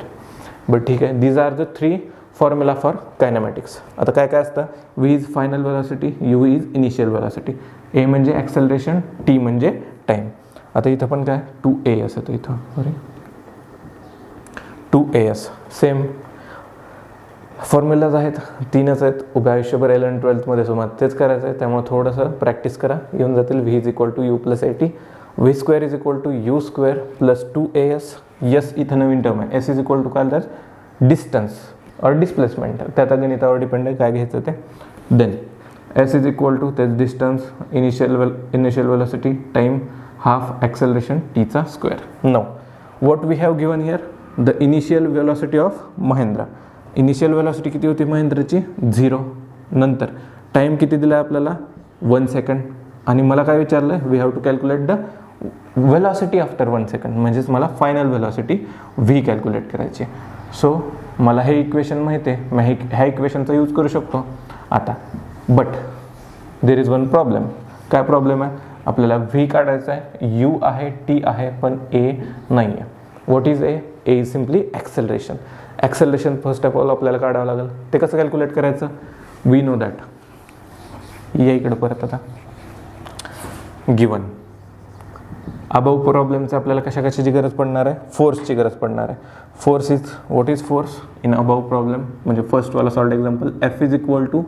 A: बट ठीक आहे, these are the 3 formula for kinematics. आता काय काय असतं, v is final velocity, u is initial velocity, a म्हणजे ॲक्सेलरेशन, t म्हणजे टाईम. आता इथं पण काय 2as येतं इथं, अरे 2as सेम फॉर्म्युलाज आहेत, 3च आहेत. उभ्या आयुष्यभर 11th 12th मध्ये सुमार तेच करायचं आहे, त्यामुळे थोडंसं प्रॅक्टिस करा, येऊन जातील. v is equal to you plus A T, V square is equal to U square plus 2as. Yes इथं नवीन टर्म आहे. s इज इक्वल टू काय तर डिस्टन्स और डिस्प्लेसमेंट, त्या आता गणितावर डिपेंड आहे काय घ्यायचं ते. Then s is equal to तेच distance, initial velocity, time, half acceleration, टीचा square. Now what we have given here, the initial velocity of Mahendra. Initial velocity किती होती महेंद्रची, 0. नंतर टाईम किती दिला आहे आपल्याला, 1 सेकंड. आणि मला काय विचारलं आहे, we have to calculate the velocity after 1 second, म्हणजेच मला फायनल वेलोसिटी व्ही कॅल्क्युलेट करायची. सो मला हे इक्वेशन माहिती आहे, मी ह्या इक्वेशनचा यूज करू शकतो. आता but there is one problem. काय प्रॉब्लेम आहे, आपल्याला व्ही काढायचा आहे, यू आहे, टी आहे, पण ए नाही आहे. What is a, A is simply acceleration. Acceleration first of all आपल्याला काढावं लागेल. ते कसं कॅल्क्युलेट करायचं, वी नो दॅट. या इकडं परत आता गिवन अबाव प्रॉब्लेमचं आपल्याला कशाची गरज पडणार आहे, फोर्सची गरज पडणार आहे. Force is, what is force in above problem, म्हणजे फर्स्टवाला solved example, F is equal to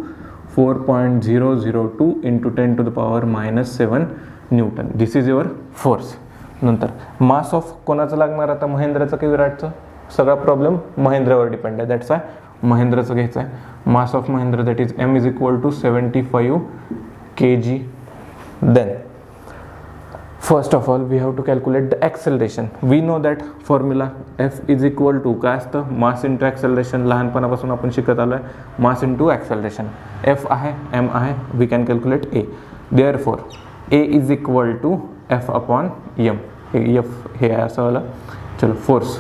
A: 4.002 into 10 to the power -7 newton. This is your force. नंतर मास ऑफ कोणाचं लागणार आता, महेंद्रचं की विराटचं, सगळा प्रॉब्लेम महेंद्रवर डिपेंड आहे. दॅट्स वाय महेंद्रचं घ्यायचं आहे. Mass of Mahendra that is m is equal to 75 kg. Then first of all we have to calculate the acceleration. We know that formula f is equal to काय असतं, मास इंटू ॲक्सेलरेशन. लहानपणापासून आपण शिकत आलो आहे, मास इंटू ॲक्सेलरेशन. f आहे, m आहे, we can calculate a. Therefore a is equal to f upon m. हे आहे असं वाला. चलो force,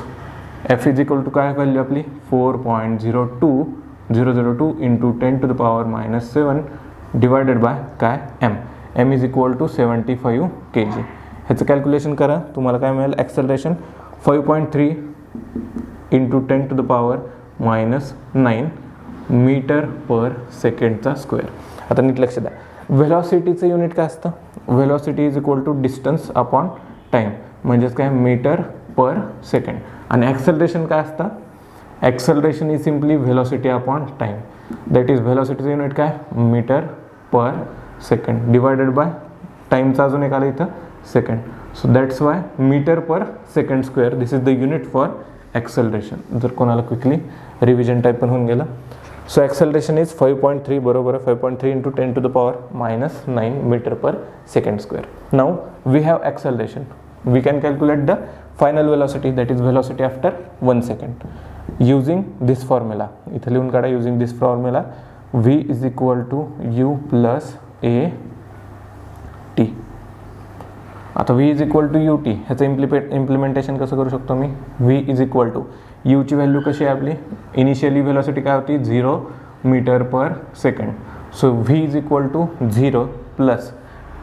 A: f is equal to काय व्हॅल्यू आपली, 4.02002 into 10 to the power -7 divided by काय m is equal to 75 kg. ह्याचं कॅल्क्युलेशन करा, तुम्हाला काय मिळेल, acceleration 5.3 into 10 to the power -9 metre per सेकंडचा स्क्वेअर. आता नीट लक्ष द्या, व्हेलॉसिटीचं युनिट काय असतं, velocity is equal to distance upon time, म्हणजेच काय मीटर पर सेकंड. आणि ॲक्सेलरेशन काय असतं, acceleration is simply velocity upon time. That is व्हेलॉसिटीचं युनिट काय, metre per second divided by टाईमचा अजून एक आलं इथं second. So that's why metre per second square, this is the unit for acceleration. जर कोणाला क्विकली रिव्हिजन टाईप पण होऊन गेला. सो ॲक्सेलरेशन इज 5.3 बरोबर आहे, 5.3 into 10 to the power -9 metre per second square. Now we have acceleration, we can calculate the final velocity that is velocity after 1 second using this formula. इथं लिहून काढा, using this formula v is equal to you plus A t. आता v is equal to you t, ह्याचं इम्प्लिमेंटेशन कसं करू शकतो मी, v इज इक्वल टू यूची व्हॅल्यू कशी आहे आपली, इनिशियली व्हेलॉसिटी काय होती 0 metre per second. So v is equal to 0 plus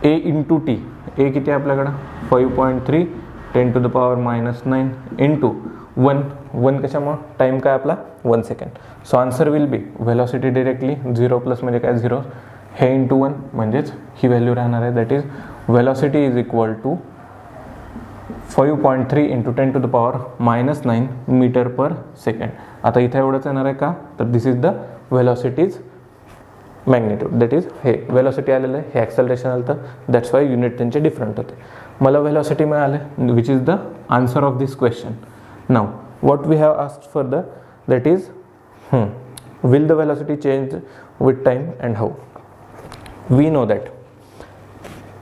A: a into t. A किती आहे आपल्याकडं 5.3 10 टू द पॉवर -9 इंटू 1 कशामुळं, टाईम काय आपला 1 second. So answer will be velocity directly 0 plus म्हणजे काय 0, हे इंटू 1 म्हणजेच ही व्हॅल्यू राहणार आहे. That is velocity is equal to 5.3 into 10 to the power -9 metre per second. आता इथे एवढंच येणार आहे का, तर this is the velocity's magnitude. That is हे वेलॉसिटी आलेलं आहे, हे ॲक्सेलरेशन आलं तर दॅट्स वाय युनिट त्यांचे डिफरंट होते. मला वेलॉसिटी मिळालं which is the answer of this question. Now what we have asked further, that is will the velocity change with time and how. We know that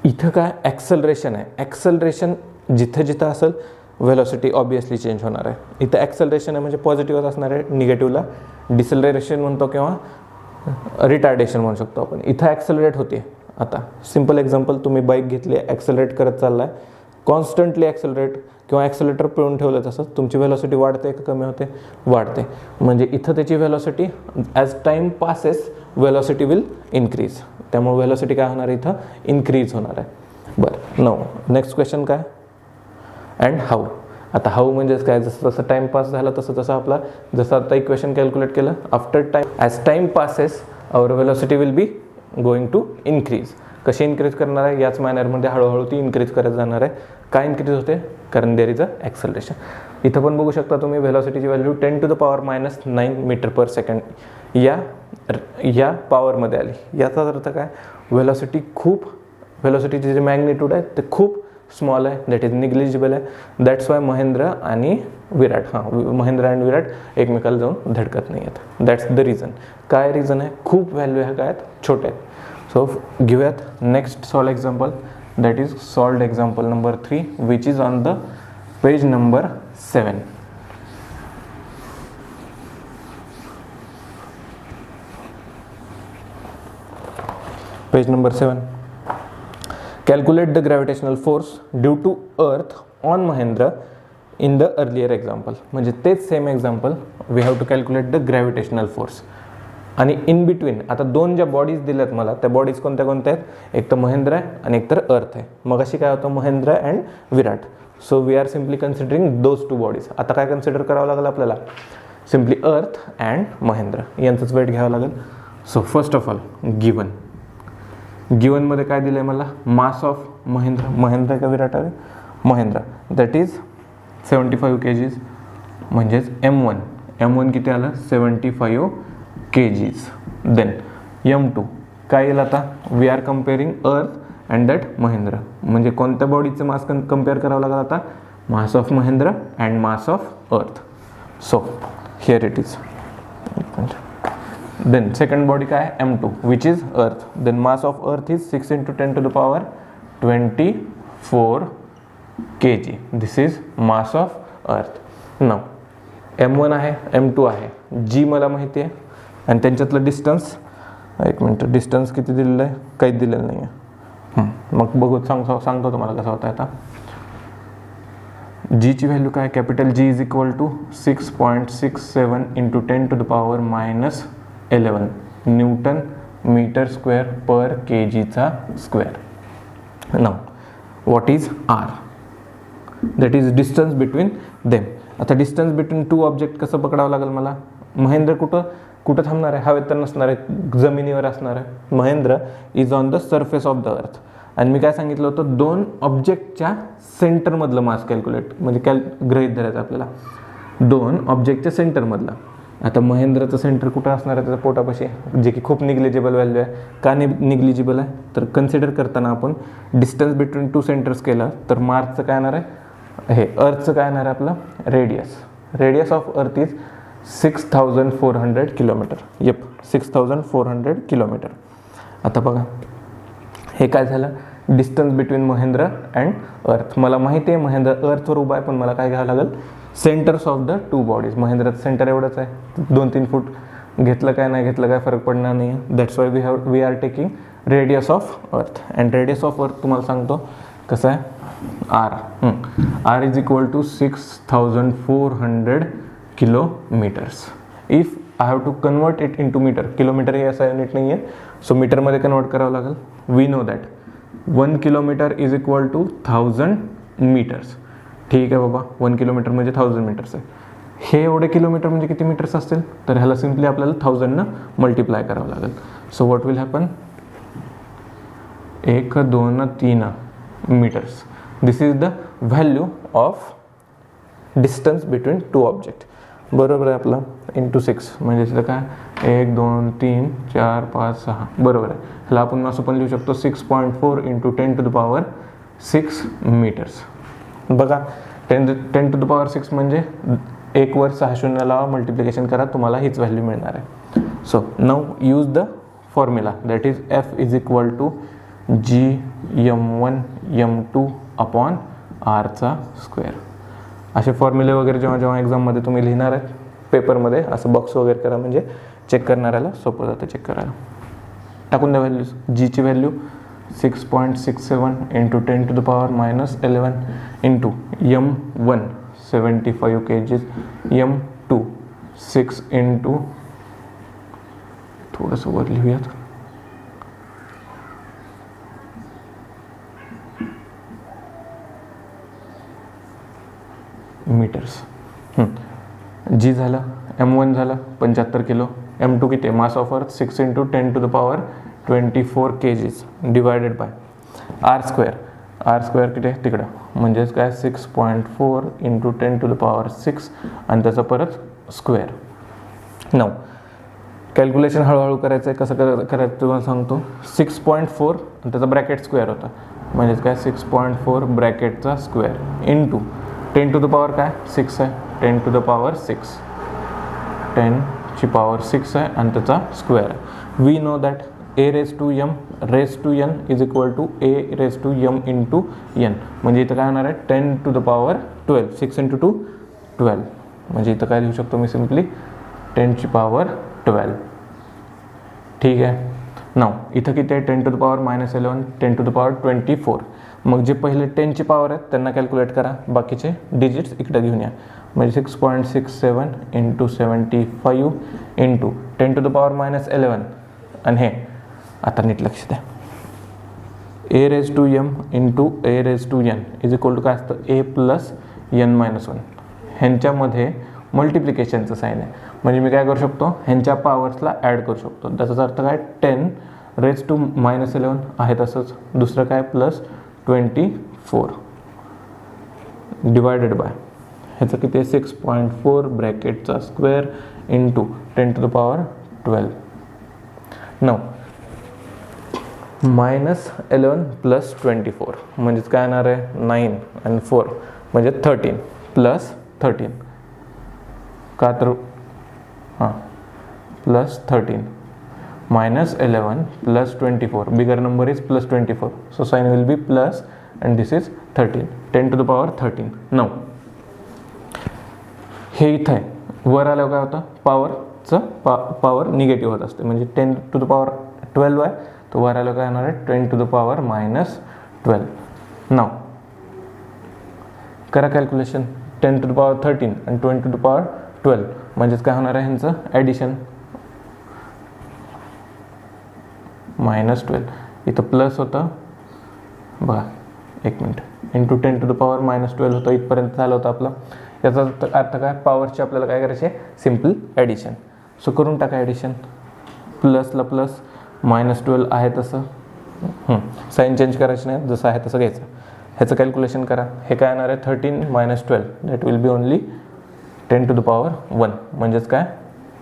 A: इथं काय ॲक्सेलरेशन आहे, ॲक्सेलरेशन जिथं जिथं असेल वेलॉसिटी ऑब्वियसली चेंज होणार आहे. इथं ॲक्सेलरेशन आहे म्हणजे पॉझिटिव्हच असणार आहे, निगेटिव्हला डिसेलरेशन म्हणतो किंवा रिटार्डेशन म्हणू शकतो आपण. इथं ॲक्सेलरेट होते. आता सिम्पल एक्झाम्पल, तुम्ही बाईक घेतली, ॲक्सेलरेट करत चालला आहे, कॉन्स्टंटली ॲक्सेलरेट किंवा ॲक्सेलेटर पिळून ठेवलं तसं तुमची व्हेलॉसिटी वाढते का कमी होते, वाढते. म्हणजे इथं त्याची velocity as time passes velocity will increase. त्यामुळे व्हेलॉसिटी काय होणार आहे, इथं इन्क्रीज होणार आहे. बरं, नो नेक्स्ट क्वेश्चन काय, अँड हाऊ. आता हाऊ म्हणजेच काय, जसं जसं टाईम पास झाला तसं तसं आपला, जसं आता इक्वेशन कॅल्क्युलेट केलं, after time as time passes our velocity will be going to increase. कशी इन्क्रीज करणार आहे, याच मॅनरमध्ये हळूहळू ती इन्क्रीज करत जाणार आहे. काय इन्क्रीज होते, कारण देर इज अ ॲक्सेलरेशन. इथं पण बघू शकता तुम्ही व्हेलॉसिटीची value 10 to the power -9 metre per second या पॉवरमध्ये आली. याचा अर्थ काय, व्हेलॉसिटीची जे मॅग्निट्यूड आहे ते खूप स्मॉल आहे, दॅट इज निग्लिजिबल आहे. दॅट्स वाय महेंद्र आणि विराट महेंद्र अँड विराट एकमेकाला जाऊन धडकत नाही आहेत. That's the reason. काय रिझन आहे, खूप व्हॅल्यू ह्या काय आहेत, छोटे आहेत. सो घेऊयात next solve example, that is solved example number 3 which is on the page number 7. Page number 7. Calculate the gravitational force due to earth on Mahendra in the earlier example. म्हणजे तेच same example, we have to calculate the gravitational force. आणि इन बिटवीन आता दोन ज्या बॉडीज दिल्यात मला, त्या बॉडीज कोणत्या कोणत्या आहेत, एक तर महेंद्र आहे आणि एक तर अर्थ आहे. मग अशी काय होतं, Mahendra and Virat. So we are simply considering those two bodies. आता काय कन्सिडर करावं लागेल आपल्याला, सिम्पली अर्थ अँड महेंद्र यांचंच वेट घ्यावं लागेल. सो फर्स्ट ऑफ ऑल गिवनमध्ये काय दिलं आहे मला, मास ऑफ महेंद्र का विराट आहे, महेंद्र, दॅट इज 75 kgs. म्हणजेच M1 किती आलं, 75 kgs. देन M2 काय येईल, आता we are comparing Earth and that Mahendra. म्हणजे कोणत्या बॉडीचं मास कम्पेअर करावं लागेल आता, mass of Mahendra and mass of Earth. So here it is. Then second body काय, M2 which is Earth. Then mass of Earth is 6 × 10 to the power 24 kg. This is mass of Earth. Now M1 आहे, M2 आहे, जी मला माहिती आहे, आणि त्यांच्यातलं डिस्टन्स, एक मिनट, डिस्टन्स किती दिलेलं आहे, काहीच दिलेलं नाही आहे. मग बघू, सांगतो तुम्हाला कसं होतं. आता जीची व्हॅल्यू काय, capital G is equal to 6.67 × 10 to the power -11 newton metre square per kgचा square. Now what is R, that is distance between them. आता डिस्टन्स बिटवीन टू ऑब्जेक्ट कसं पकडावं लागेल मला, महेंद्र कुठं थांबणार आहे, हवेत तर नसणार आहे, जमिनीवर असणार आहे. Mahendra is on the surface of the earth. आणि मी काय सांगितलं होतं, दोन ऑब्जेक्टच्या सेंटरमधलं मास कॅल्क्युलेट, म्हणजे गृहीत धरायचं आपल्याला, दोन ऑब्जेक्टच्या सेंटरमधलं. आता महेंद्रचं सेंटर कुठं असणार आहे, त्याच्या पोटापाशी, जे की खूप निग्लिजिबल व्हॅल्यू आहे. का निग्लिजिबल आहे, तर कन्सिडर करताना आपण डिस्टन्स बिटवीन टू सेंटर्स केलं तर मार्सचं काय येणार आहे, हे अर्थचं काय येणार आहे आपलं, radius of Earth is 6400 kilometre. 6400 kilometre. आता बघा हे काय झालं, डिस्टन्स बिटवीन महेंद्र अँड अर्थ. मला माहिती आहे महेंद्र अर्थवर उभा आहे, पण मला काय घ्यावं लागेल, centres of the two bodies. महेंद्राचं सेंटर एवढंच आहे, 2-3 फूट घेतलं काय नाही घेतलं काय फरक पडणार नाही आहे. That's why we are taking radius of Earth. And radius of Earth तुम्हाला सांगतो कसं आहे, R is equal to 6400 kilometres. If I have to convert it into metre, kilometre हे असा युनिट नाही आहे, सो मीटरमध्ये कन्वर्ट करावं लागेल. We know that 1 kilometre is equal to 1000 metres. ठीक आहे बाबा, 1 किलोमीटर म्हणजे 1000 मीटर्स आहे. हे एवढे किलोमीटर म्हणजे किती मीटर्स असतील, तर ह्याला सिम्पली आपल्याला 1000 मल्टिप्लाय करावं लागेल. So what will happen, 1 2 3 metres. This is the value of distance between two object. बरोबर आहे आपला इंटू 6 म्हणजे तिथं काय 1 2 3 4 5 6 बरोबर आहे. ह्याला आपण असं पण लिहू शकतो 6.4 into 10 to the power 6 metres. बघा 10 टू द पॉवर 6 म्हणजे 1 वर 6 शून्य लावा, मल्टिप्लिकेशन करा, तुम्हाला हीच व्हॅल्यू मिळणार आहे. So now use the formula that is F is equal to G m1 upon आरचा स्क्वेअर. असे फॉर्म्युले वगैरे जेव्हा एक्झाममध्ये तुम्ही लिहिणार आहेत पेपरमध्ये असं बॉक्स वगैरे करा, म्हणजे चेक करणाऱ्याला सोपं जातं चेक करायला. टाकून द्या व्हॅल्यूज. जीची value 6.67 into 10 to the power -11 into m1 75 kgs, m2 6 into थोडंसं वर लिहूयात मीटर्स. जी झालं, m1 झालं 75 किलो, m2 किती आहे mass of Earth 6 into 10 to the power 24 kgs divided by R square. R square किती आहे तिकडं, म्हणजेच काय 6.4 इंटू 10 टू द पॉवर 6 आणि त्याचा परत स्क्वेअर. नाऊ कॅल्क्युलेशन हळूहळू करायचं आहे. कसं करायचं तुम्हाला सांगतो. 6.4 आणि त्याचा ब्रॅकेट स्क्वेअर होता, म्हणजेच काय 6.4 ब्रॅकेटचा square into 10 to the power काय 6 आहे, 10 टू द पॉवर 6, 10 ची पॉवर 6 आहे आणि त्याचा स्क्वेअर आहे. We know that a raise to m raise to n is equal to a raise to m into n. म्हणजे इथं काय होणार आहे 10 टू द पॉवर 12, 6 इंटू 2 12. म्हणजे इथं काय लिहू शकतो मी सिम्पली 10 ची पॉवर 12. ठीक आहे. नाव इथं किती आहे 10 to the power -11, 10 to the power 24. मग जे पहिले 10 ची पॉवर आहेत त्यांना कॅल्क्युलेट करा, बाकीचे डिजिट्स इकडे घेऊन या. म्हणजे 6.67 into 75 into 10 to the power -11 आणि हे आता नीट लक्ष द्या a raise to m into a raise to n is equal to काय असतं a प्लस n-1. ह्यांच्यामध्ये मल्टिप्लिकेशनचं साईन आहे, म्हणजे मी काय करू शकतो ह्यांच्या पॉवर्सला ॲड करू शकतो. त्याचा अर्थ काय 10 रेज टू -11 आहे तसंच, दुसरं काय प्लस 24 डिवायडेड बाय ह्याचं किती आहे 6.4 ब्रॅकेटचा square into 10 to the power 12. Now -11 plus 24 म्हणजेच काय येणार आहे 9 आणि 4 म्हणजे 13 प्लस 13 का तर plus 13 -11 plus 24 bigger number is plus 24, so sine will be plus and this is 13, 10 to the power 13. Now हे इथं आहे, वर आल्यावर काय होतं पॉवर निगेटिव्ह होत असते, म्हणजे 10 टू द पॉवर 12 आहे, तर वर आल्यावर काय येणार आहे 10 टू द पॉवर -12. नाऊ करा कॅल्क्युलेशन 10 टू द पॉवर 13 आणि 20 टू द पॉवर 12 म्हणजेच काय होणार आहे ह्यांचं ॲडिशन -12. इथं प्लस होतं बघा, एक minute, into 10 to the power -12 होतं, इथपर्यंत झालं होतं आपलं. याचा अर्थ काय पॉवरची आपल्याला काय करायचे सिम्पल ॲडिशन. सो करून टाका ॲडिशन. प्लसला प्लस -12 आहे तसं साईन चेंज करायची नाही, जसं आहे तसं घ्यायचं. ह्याचं कॅल्क्युलेशन करा. हे काय येणार आहे 13 - 12 that will be only 10 to the power 1 म्हणजेच काय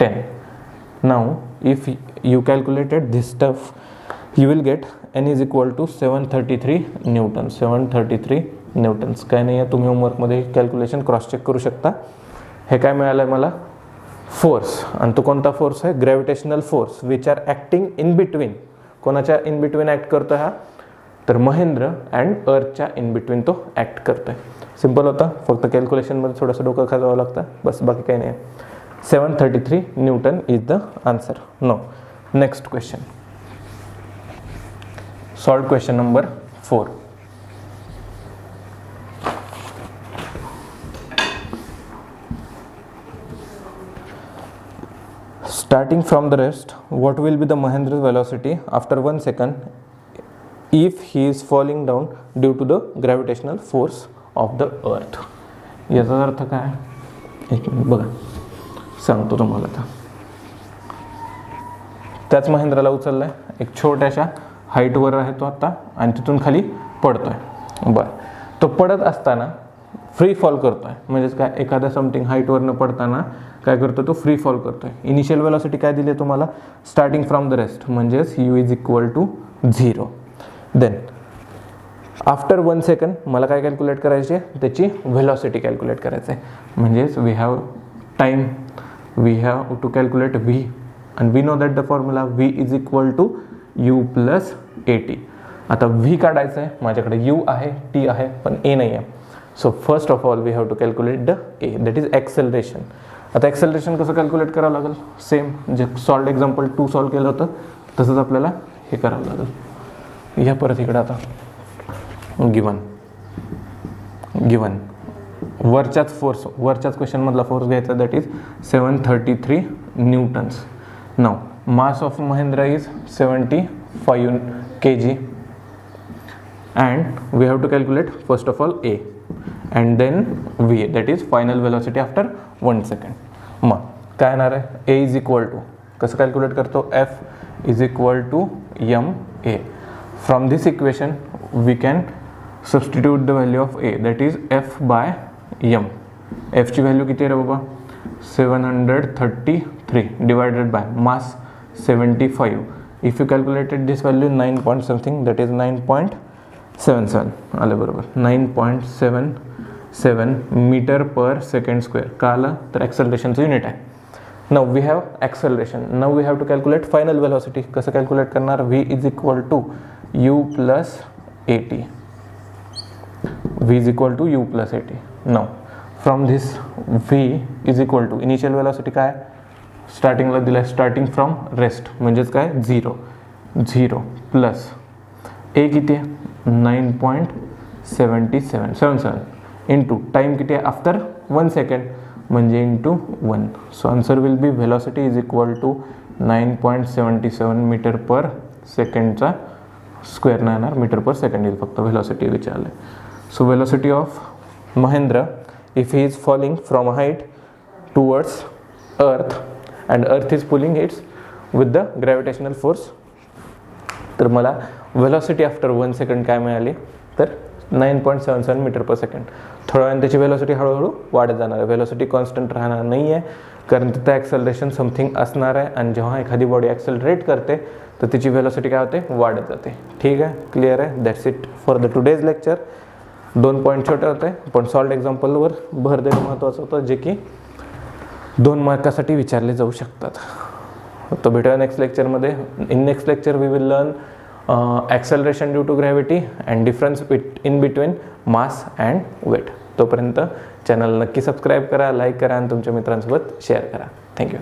A: 10. Now if you calculated this stuff you will get n is equal to 733 newton. 733 newtons. काय नाही आहे, तुम्ही होमवर्कमध्ये कॅल्क्युलेशन क्रॉस चेक करू शकता. हे काय मिळालं आहे मला फोर्स, आणि तो कोणता फोर्स आहे gravitational force which are acting in between. कोणाच्या इन बिटवीन ॲक्ट करतो हा, तर महेंद्र अँड अर्थच्या इन बिटवीन तो ॲक्ट करतो आहे. सिम्पल होता, फक्त कॅल्क्युलेशनमध्ये थोडंसं डोकं खाजावं लागतं बस, बाकी काही नाही. 733 newton is the answer. No next question. Solve question number 4. Starting from the rest, what will be the Mahendra's velocity after 1 second if he is falling down due to the gravitational force of the earth? याचा अर्थ काय, एक मिनिट बघा सांगतो तुम्हाला. आता त्याच महेंद्राला उचललाय एक छोट्याशा हाईटवर आहे तो आता आणि तिथून खाली पडतोय. बरं, तो पडत असताना फ्री फॉल करतोय, म्हणजेच काय, एखाद्या समथिंग हाईटवरनं पडताना काय करतो तो फ्री फॉल करतोय. इनिशियल वेलॉसिटी काय दिली आहे तुम्हाला, स्टार्टिंग फ्रॉम द रेस्ट, म्हणजेच u is equal to 0. Then after 1 second मला काय कॅल्क्युलेट करायची आहे, त्याची व्हेलॉसिटी कॅल्क्युलेट करायचं आहे. म्हणजेच we have time, we have to calculate v and we know that the formula v is equal to u plus at. आता v काढायचं आहे, माझ्याकडे u आहे, t आहे, पण a नाही आहे. So first of all we have to calculate the a, that is acceleration. आता ॲक्सेलरेशन कसं कॅल्क्युलेट करावं लागेल, सेम जे सॉल्व्ड एक्झाम्पल 2 सॉल्व केलं होतं तसंच आपल्याला हे करावं लागेल. या परत इकडं आता गिवन वरच्याच क्वेश्चनमधला फोर्स घ्यायचा, that is 733 Newton's. Now mass of Mahindra is 75 kg and we have to calculate first of all A and then V, that is final velocity after 1 second. मग काय येणार आहे, A is equal to, कसं कॅल्क्युलेट करतो, F is equal to ma. From this equation we can substitute the value of A, that is F by m. F ची व्हॅल्यू किती आहे रे बाबा, 733 divided by mass 75. If you calculated this value 9 point something, that is 9.77 आले बरोबर, 9.77 मीटर पर सेकंड स्क्वेअर. का आलं तर ॲक्सेलरेशनचं युनिट आहे. Now we have acceleration, now we have to calculate final velocity. कसं कॅल्क्युलेट करणार, v is equal to u plus at. v is equal to u plus at. Now from this v is equal to initial velocity काय स्टार्टिंगला दिलं आहे, स्टार्टिंग फ्रॉम रेस्ट म्हणजेच काय 0 प्लस a किती आहे 9.77 इंटू टाईम किती आहे आफ्टर 1 सेकंड म्हणजे into 1. So answer will be velocity is equal to 9.77 metre per सेकंडचा स्क्वेअर नाही येणार, मीटर पर सेकंड येईल फक्त, व्हेलॉसिटी विचारले. So velocity of Mahendra if he is falling from a height towards earth and earth is pulling it with the gravitational force, तर मला velocity after 1 second काय मिळाली तर 9.77 मीटर पर सेकंड. थोड्या वेळाने त्याची व्हेलॉसिटी हळूहळू वाढत जाणार आहे, व्हेलॉसिटी कॉन्स्टंट राहणार नाही आहे, कारण तिथं ॲक्सेलरेशन समथिंग असणार आहे आणि जेव्हा एखादी बॉडी ॲक्सेलरेट करते तर तिची व्हेलॉसिटी काय होते, वाढत जाते. ठीक आहे, क्लिअर आहे. That's it for the today's lecture. 2 point छोटे होते पण सॉल्ड एक्झाम्पलवर भर देणं महत्त्वाचं होतं, जे की 2 मार्कासाठी विचारले जाऊ शकतात. तो भेटूया नेक्स्ट लेक्चरमध्ये. In next lecture we will learn acceleration due to gravity and difference in between mass and weight. तोपर्यंत चॅनल नक्की सबस्क्राईब करा, लाईक करा आणि तुमच्या मित्रांसोबत शेअर करा. थँक्यू.